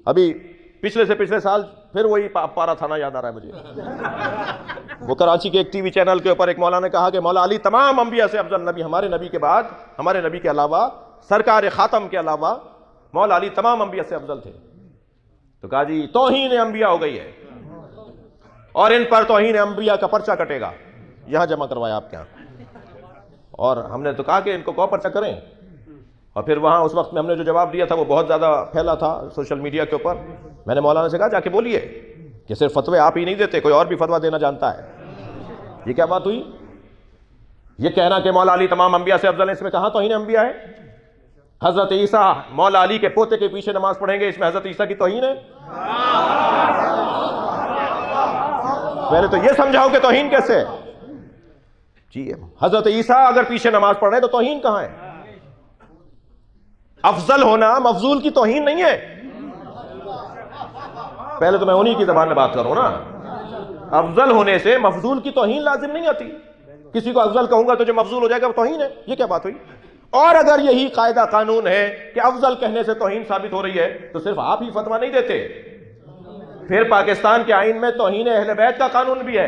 ابھی پچھلے سے پچھلے سال پھر وہی پارا تھانہ یاد آ رہا ہے مجھے. وہ کراچی کے ایک ٹی وی چینل کے اوپر ایک مولانا نے کہا کہ مولا علی تمام انبیاء سے افضل نبی، ہمارے نبی کے بعد، ہمارے نبی کے علاوہ، سرکار خاتم کے علاوہ مولا علی تمام انبیاء سے افضل تھے. تو کہا جی توہین انبیاء ہو گئی ہے اور ان پر توہین انبیاء کا پرچہ کٹے گا. یہاں جمع کروایا آپ کے یہاں. اور ہم نے تو کہا کہ ان کو پرچہ کریں، اور پھر وہاں اس وقت میں ہم نے جو جواب دیا تھا وہ بہت زیادہ پھیلا تھا سوشل میڈیا کے اوپر. میں نے مولانا سے کہا جا کے بولیے کہ صرف فتوے آپ ہی نہیں دیتے، کوئی اور بھی فتویٰ دینا جانتا ہے. یہ کیا بات ہوئی؟ یہ کہنا کہ مولا علی تمام انبیاء سے افضل ہے، اس میں کہاں توہین انبیاء ہے؟ حضرت عیسیٰ مولا علی کے پوتے کے پیچھے نماز پڑھیں گے، اس میں حضرت عیسیٰ کی توہین ہے؟ پہلے تو یہ سمجھاؤ کہ توہین کیسے ہے. جی حضرت عیسیٰ اگر پیچھے نماز پڑھ رہے ہیں تو توہین کہاں ہے؟ افضل ہونا مفضول کی توہین نہیں ہے. پہلے تو میں انہی کی زبان میں بات کروں نا. افضل ہونے سے مفضول کی توہین لازم نہیں آتی. کسی کو افضل کہوں گا تو جو مفضول ہو جائے گا وہ توہین ہے. یہ کیا بات ہوئی؟ اور اگر یہی قاعدہ قانون ہے کہ افضل کہنے سے توہین ثابت ہو رہی ہے تو صرف آپ ہی فتویٰ نہیں دیتے، پھر پاکستان کے آئین میں توہین اہل بیت کا قانون بھی ہے.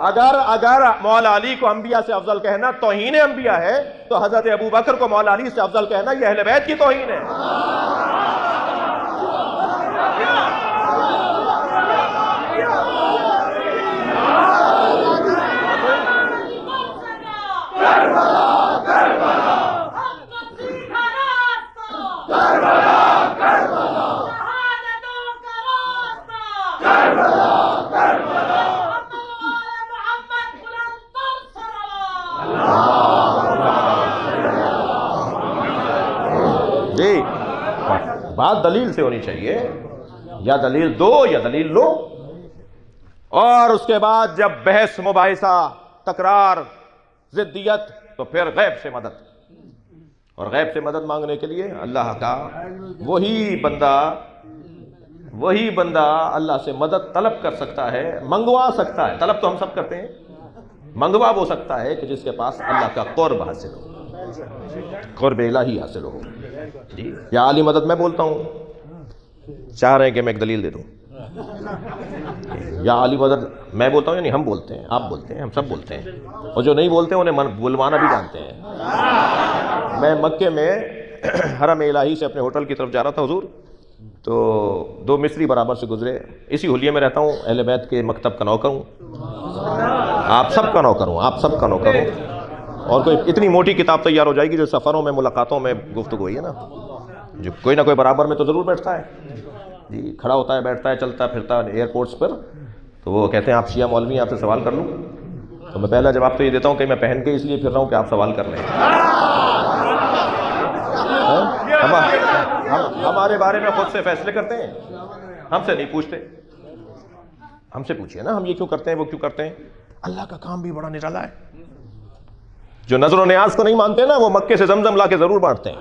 اگر مولا علی کو انبیاء سے افضل کہنا توہین انبیاء ہے تو حضرت ابو بکر کو مولا علی سے افضل کہنا یہ اہل بیت کی توہین ہے. جی بات دلیل سے ہونی چاہیے، یا دلیل دو یا دلیل لو. اور اس کے بعد جب بحث مباحثہ تکرار ضدیت تو پھر غیب سے مدد. اور غیب سے مدد مانگنے کے لیے اللہ کا وہی بندہ اللہ سے مدد طلب کر سکتا ہے، منگوا سکتا ہے. طلب تو ہم سب کرتے ہیں، منگوا وہ سکتا ہے کہ جس کے پاس اللہ کا قرب حاصل ہو، قرب الہی حاصل ہو. جی یا عالی مدد میں بولتا ہوں، چاہ رہے ہیں کہ میں ایک دلیل دے دوں. یا عالی مدد میں بولتا ہوں، یعنی ہم بولتے ہیں، آپ بولتے ہیں، ہم سب بولتے ہیں، اور جو نہیں بولتے ہیں انہیں بلوانا بھی جانتے ہیں. میں مکے میں حرم الہی سے اپنے ہوٹل کی طرف جا رہا تھا حضور، تو دو مصری برابر سے گزرے. اسی حلیے میں رہتا ہوں، اہل بیت کے مکتب کا نوکر ہوں، آپ سب کا نوکر ہوں، آپ سب کا نوکر ہوں. اور کوئی اتنی موٹی کتاب تیار ہو جائے گی جو سفروں میں ملاقاتوں میں گفتگو ہوئی ہے نا، جو کوئی نہ کوئی برابر میں تو ضرور بیٹھتا ہے. جی کھڑا ہوتا ہے، بیٹھتا ہے، چلتا پھرتا ایئرپورٹس پر. تو وہ کہتے ہیں آپ شیعہ مولوی ہیں، آپ سے سوال کر لوں؟ تو میں پہلا جواب تو یہ دیتا ہوں کہ میں پہن کے اس لیے پھر رہا ہوں کہ آپ سوال کر رہے ہیں. ہمارے بارے میں خود سے فیصلے کرتے ہیں، ہم سے نہیں پوچھتے. ہم سے پوچھئے نا ہم یہ کیوں کرتے ہیں، وہ کیوں کرتے ہیں. اللہ کا کام بھی بڑا نرالا ہے. جو نظر و نیاز کو نہیں مانتے نا وہ مکے سے زمزم لا کے ضرور بانٹتے ہیں.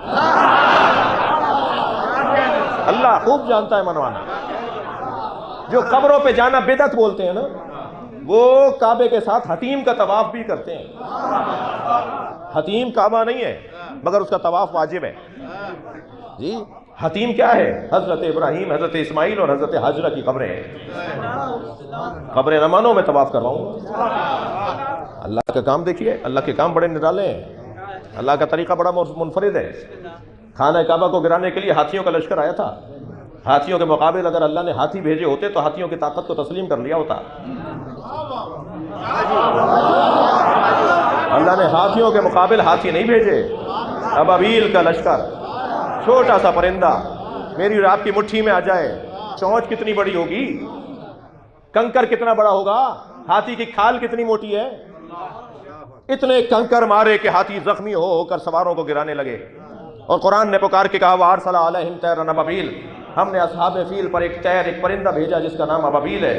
اللہ خوب جانتا ہے منوانا. جو قبروں پہ جانا بدعت بولتے ہیں نا، وہ کعبے کے ساتھ حتیم کا طواف بھی کرتے ہیں. حتیم کعبہ نہیں ہے مگر اس کا طواف واجب ہے. جی حتیم کیا ہے؟ حضرت ابراہیم، حضرت اسماعیل اور حضرت حاجرہ کی قبریں ہیں. قبر نمانوں میں طواف کرواؤں. اللہ کا کام دیکھیے، اللہ کے کام بڑے نرالے ہیں. اللہ کا طریقہ بڑا منفرد ہے. خانہ کعبہ کو گرانے کے لیے ہاتھیوں کا لشکر آیا تھا. ہاتھیوں کے مقابل اگر اللہ نے ہاتھی بھیجے ہوتے تو ہاتھیوں کی طاقت کو تسلیم کر لیا ہوتا. اللہ نے ہاتھیوں کے مقابل ہاتھی نہیں بھیجے. ابابیل کا لشکر، چھوٹا سا پرندہ میری اور آپ کی مٹھی میں آ جائے، چونچ کتنی بڑی ہوگی، کنکر کتنا بڑا ہوگا، ہاتھی کی کھال کتنی موٹی ہے. اتنے کنکر مارے کہ ہاتھی زخمی ہو کر سواروں کو گرانے لگے. اور قرآن نے پکار کے کہا وَأَرْسَلَ عَلَيْهِمْ طَيْرًا أَبَابِيلَ، ہم نے اصحاب فیل پر ایک طیر، ایک پرندہ بھیجا جس کا نام ابابیل ہے.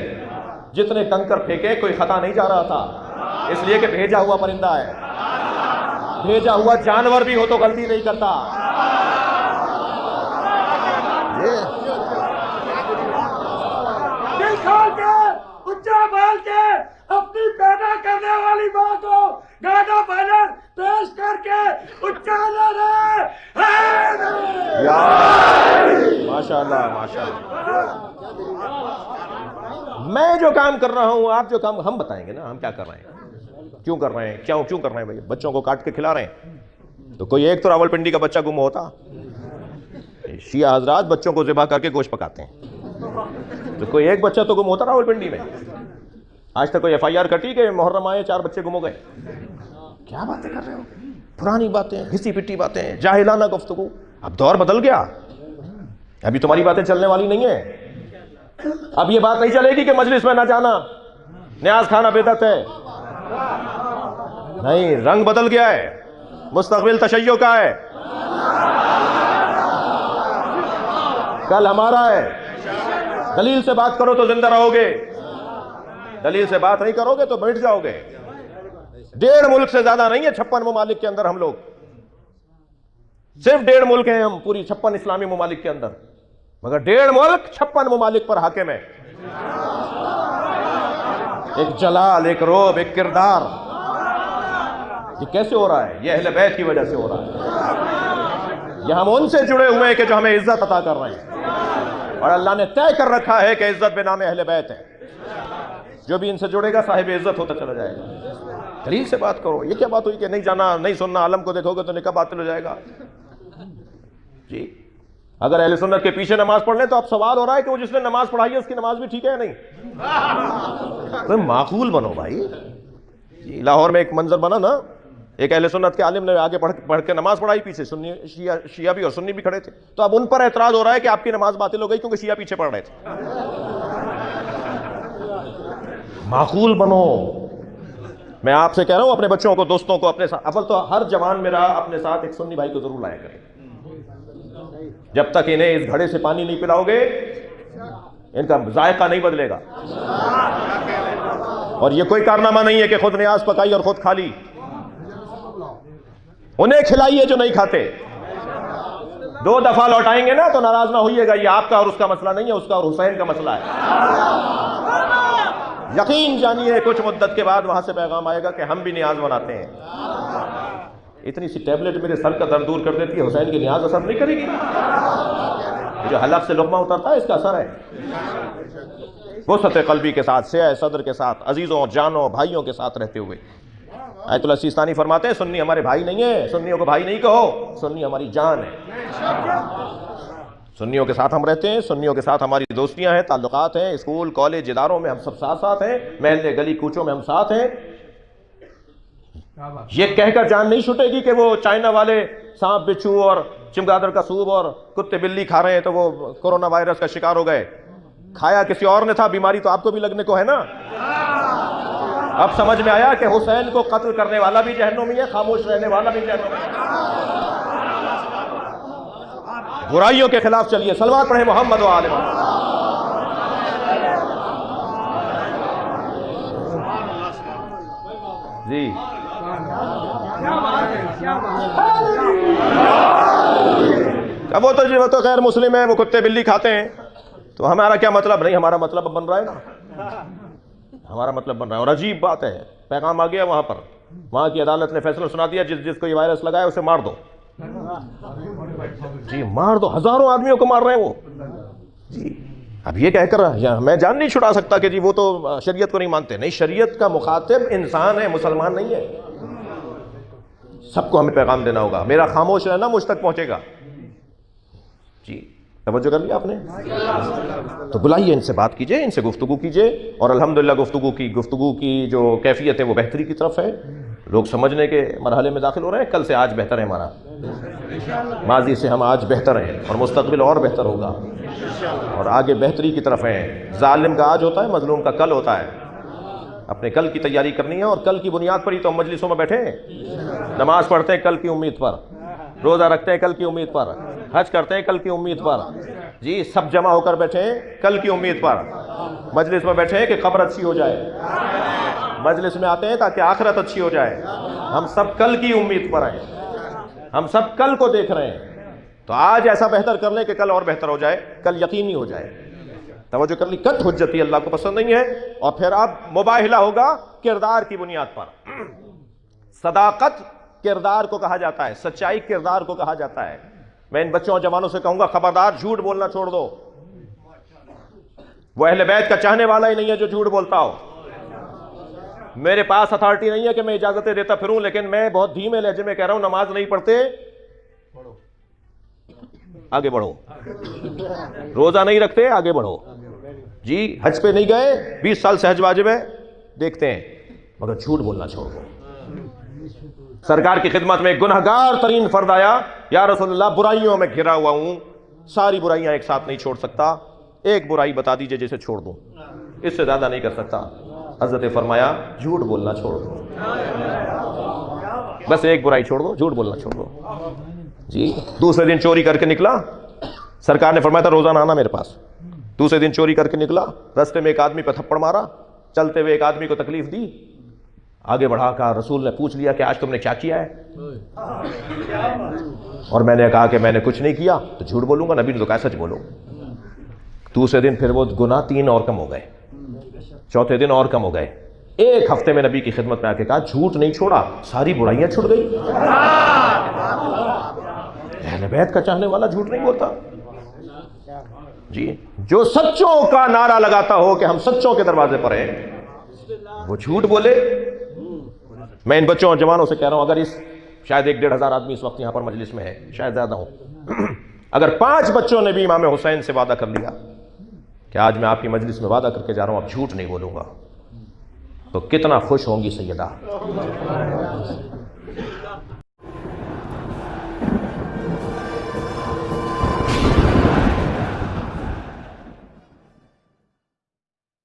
جتنے کنکر پھینکے کوئی خطا نہیں جا رہا تھا، اس لیے کہ بھیجا ہوا پرندہ ہے. بھیجا ہوا جانور بھی ہو تو غلطی نہیں کرتا. دل کھول کے اچھا بول کے اپنی پیدا کرنے والی ماں کو گانا بجن پیش کر کے اچھا ماشاءاللہ. میں جو کام کر رہا ہوں، آپ جو کام، ہم بتائیں گے نا ہم کیا کر رہے ہیں، کیوں کر رہے ہیں، کیوں کر رہے ہیں. بھائی بچوں کو کاٹ کے کھلا رہے ہیں تو کوئی ایک تو راولپنڈی کا بچہ گم ہوتا. شیعہ حضرات بچوں کو ذبح کر کے گوشت پکاتے ہیں، تو کوئی ایک بچہ تو گم ہوتا راولپنڈی میں. آج تک کوئی FIR کٹی کہ محرم آئے 4 بچے گم ہو گئے؟ کیا باتیں کر رہے ہو، پرانی باتیں، گھسی پٹی باتیں، جاہلانہ گفتگو. اب دور بدل گیا، ابھی تمہاری باتیں چلنے والی نہیں ہیں. اب یہ بات نہیں چلے گی کہ مجلس میں نہ جانا نیاز کھانا بدعت ہے. نہیں، رنگ بدل گیا ہے، مستقبل تشیع کا ہے. کل ہمارا ہے. دلیل سے بات کرو تو زندہ رہو گے، دلیل سے بات نہیں کرو گے تو بیٹھ جاؤ گے. 1.5 ملک سے زیادہ نہیں ہے 56 ممالک کے اندر. ہم لوگ صرف 1.5 ملک ہیں ہم پوری 56 اسلامی ممالک کے اندر، مگر 1.5 ملک 56 ممالک پر حاکم ہے. ایک جلال، ایک روب، ایک کردار. یہ کیسے ہو رہا ہے؟ یہ اہل بیت کی وجہ سے ہو رہا ہے. یہ ہم ان سے جڑے ہوئے ہیں کہ جو ہمیں عزت عطا کر رہے ہیں، اور اللہ نے طے کر رکھا ہے کہ عزت بنام اہل بیت ہے. جو بھی ان سے جڑے گا صاحب عزت ہوتا چلا جائے گا. دلیل سے بات کرو. یہ کیا بات ہوئی کہ نہیں جانا، نہیں سننا، عالم کو دیکھو گے تو نکاح باطل ہو جائے گا؟ جی اگر اہل سنت کے پیچھے نماز پڑھ لیں تو اب سوال ہو رہا ہے کہ وہ جس نے نماز پڑھائی ہے اس کی نماز بھی ٹھیک ہے یا نہیں؟ تو معقول بنو بھائی. جی لاہور میں ایک منظر بنا نا، ایک اہل سنت کے عالم نے آگے پڑھ کے نماز پڑھائی، پیچھے سنی شیعہ بھی اور سنی بھی کھڑے تھے. تو اب ان پر اعتراض ہو رہا ہے کہ آپ کی نماز باطل ہو گئی کیونکہ شیعہ پیچھے پڑھ رہے تھے. معقول بنو. میں آپ سے کہہ رہا ہوں اپنے بچوں کو، دوستوں کو اپنے ساتھ، اول تو ہر جوان میرا اپنے ساتھ ایک سنی بھائی کو ضرور لایا کرے. جب تک انہیں اس گھڑے سے پانی نہیں پلاؤ گے ان کا ذائقہ نہیں بدلے گا. اور یہ کوئی کارنامہ نہیں ہے کہ خود نیاز پکائی اور خود کھا لی. انہیں کھلائیے جو نہیں کھاتے. 2 دفعہ لوٹائیں گے نا تو ناراض نہ ہوئیے گا. یہ آپ کا اور اس کا مسئلہ نہیں ہے، اس کا اور حسین کا مسئلہ ہے. یقین جانیے کچھ مدت کے بعد وہاں سے پیغام آئے گا کہ ہم بھی نیاز مناتے ہیں. اتنی سی ٹیبلٹ میرے سر کا درد دور کر دیتی ہے، حسین کی نیاز اثر نہیں کرے گی؟ جو حلق سے لقمہ اترتا ہے اس کا اثر ہے. وسعت قلبی کے ساتھ، سعہ صدر کے ساتھ، عزیزوں جانوں بھائیوں کے ساتھ رہتے ہوئے. آیت اللہ سیستانی فرماتے ہیں سنی ہمارے بھائی نہیں ہیں، سنیوں کو بھائی نہیں کہو، سنی ہماری جان ہے. سنیوں کے ساتھ ہم رہتے ہیں، سنیوں کے ساتھ ہماری دوستیاں ہیں، تعلقات ہیں، اسکول کالج اداروں میں ہم سب ساتھ ساتھ ہیں، محلے گلی کوچوں میں ہم ساتھ ہیں. یہ کہہ کر جان نہیں چھٹے گی کہ وہ چائنا والے سانپ بچھو اور چمگادڑ کا سوپ اور کتے بلی کھا رہے ہیں تو وہ کورونا وائرس کا شکار ہو گئے. کھایا کسی اور نے تھا، بیماری تو آپ کو بھی لگنے کو ہے نا. اب سمجھ میں آیا کہ حسین کو قتل کرنے والا بھی جہنمی ہے، خاموش رہنے والا بھی جہنمی ہے. برائیوں کے خلاف چلیے، صلوات پڑھیں محمد و آل محمد. جی اب وہ تو غیر مسلم ہے، وہ کتے بلی کھاتے ہیں، تو ہمارا کیا مطلب؟ نہیں، ہمارا مطلب بن رہا ہے نا، ہمارا مطلب بن رہا ہے. اور عجیب بات ہے، پیغام آ گیا وہاں پر، وہاں کی عدالت نے فیصلہ سنا دیا جس کو یہ وائرس لگا ہے اسے مار دو. جی مار دو، ہزاروں آدمیوں کو مار رہے ہیں وہ. جی اب یہ کہہ کر میں جان نہیں چھڑا سکتا کہ جی وہ تو شریعت کو نہیں مانتے. نہیں، شریعت کا مخاطب انسان ہے، مسلمان نہیں ہے. سب کو ہمیں پیغام دینا ہوگا. میرا خاموش رہنا مجھ تک پہنچے گا. جی توجہ کر لیا آپ نے؟ تو بلائیے، ان سے بات کیجئے، ان سے گفتگو کیجئے. اور الحمدللہ گفتگو کی جو کیفیت ہے وہ بہتری کی طرف ہے. لوگ سمجھنے کے مرحلے میں داخل ہو رہے ہیں. کل سے آج بہتر ہے ہمارا، ماضی سے ہم آج بہتر ہیں، اور مستقبل اور بہتر ہوگا، اور آگے بہتری کی طرف ہیں. ظالم کا آج ہوتا ہے، مظلوم کا کل ہوتا ہے. اپنے کل کی تیاری کرنی ہے، اور کل کی بنیاد پر ہی تو ہم مجلسوں میں بیٹھے ہیں. نماز پڑھتے ہیں کل کی امید پر، روزہ رکھتے ہیں کل کی امید پر، حج کرتے ہیں کل کی امید پر. جی سب جمع ہو کر بیٹھے ہیں کل کی امید پر. مجلس میں بیٹھے ہیں کہ قبر اچھی ہو جائے، مجلس میں آتے ہیں تاکہ آخرت اچھی ہو جائے. ہم سب کل کی امید پر ہیں، ہم سب کل کو دیکھ رہے ہیں. تو آج ایسا بہتر کر لیں کہ کل اور بہتر ہو جائے، کل یقینی ہو جائے. توجہ کر لی. کٹ حجتی اللہ کو پسند نہیں ہے. اور پھر اب مباہلہ ہوگا کردار کی بنیاد پر. صداقت کردار کو کہا جاتا ہے، سچائی کردار کو کہا جاتا ہے. میں ان بچوں اور جوانوں سے کہوں گا خبردار جھوٹ بولنا چھوڑ دو. وہ اہل بیت کا چاہنے والا ہی نہیں ہے جو جھوٹ بولتا ہو. میرے پاس اتھارٹی نہیں ہے کہ میں اجازتیں دیتا پھروں، لیکن میں بہت دھیمے لہجے میں کہہ رہا ہوں، نماز نہیں پڑھتے آگے بڑھو، روزہ نہیں رکھتے آگے بڑھو، جی حج پہ نہیں گئے 20 سال سے حج واجب ہے دیکھتے ہیں، مگر جھوٹ بولنا چھوڑ دو. سرکار کی خدمت میں ایک گنہگار ترین فرد آیا، یا رسول اللہ برائیوں میں گھرا ہوا ہوں، ساری برائیاں ایک ساتھ نہیں چھوڑ سکتا، ایک برائی بتا دیجئے جسے چھوڑ دوں، اس سے زیادہ نہیں کر سکتا. حضرت نے فرمایا جھوٹ بولنا چھوڑ دو، بس ایک برائی چھوڑ دو، جھوٹ بولنا چھوڑ دو. جی دوسرے دن چوری کر کے نکلا، سرکار نے فرمایا تھا روزانہ آنا میرے پاس. دوسرے دن چوری کر کے نکلا، رستے میں ایک آدمی پہ تھپڑ مارا، چلتے ہوئے ایک آدمی کو تکلیف دی، آگے بڑھا کہا رسول نے پوچھ لیا کہ آج تم نے کیا کیا ہے، اور میں نے کہا کہ میں نے کچھ نہیں کیا، تو جھوٹ بولوں گا، نبی نے تو کہا سچ بولو. دوسرے دن پھر وہ گناہ 3 اور کم ہو گئے، چوتھے دن اور کم ہو گئے. ایک ہفتے میں نبی کی خدمت میں آ کے کہا جھوٹ نہیں چھوڑا، ساری برائیاں چھوڑ گئی. اہل بیت کا چاہنے والا جھوٹ نہیں بولتا. جی جو سچوں کا نعرہ لگاتا ہو کہ ہم سچوں کے دروازے پر ہیں، وہ جھوٹ بولے. میں ان بچوں اور جوانوں سے کہہ رہا ہوں، اگر اس شاید 1-1.5 ہزار آدمی اس وقت یہاں پر مجلس میں ہے، شاید زیادہ ہوں، اگر 5 بچوں نے بھی امام حسین سے وعدہ کر لیا کہ آج میں آپ کی مجلس میں وعدہ کر کے جا رہا ہوں اب جھوٹ نہیں بولوں گا، تو کتنا خوش ہوں گی سیدہ.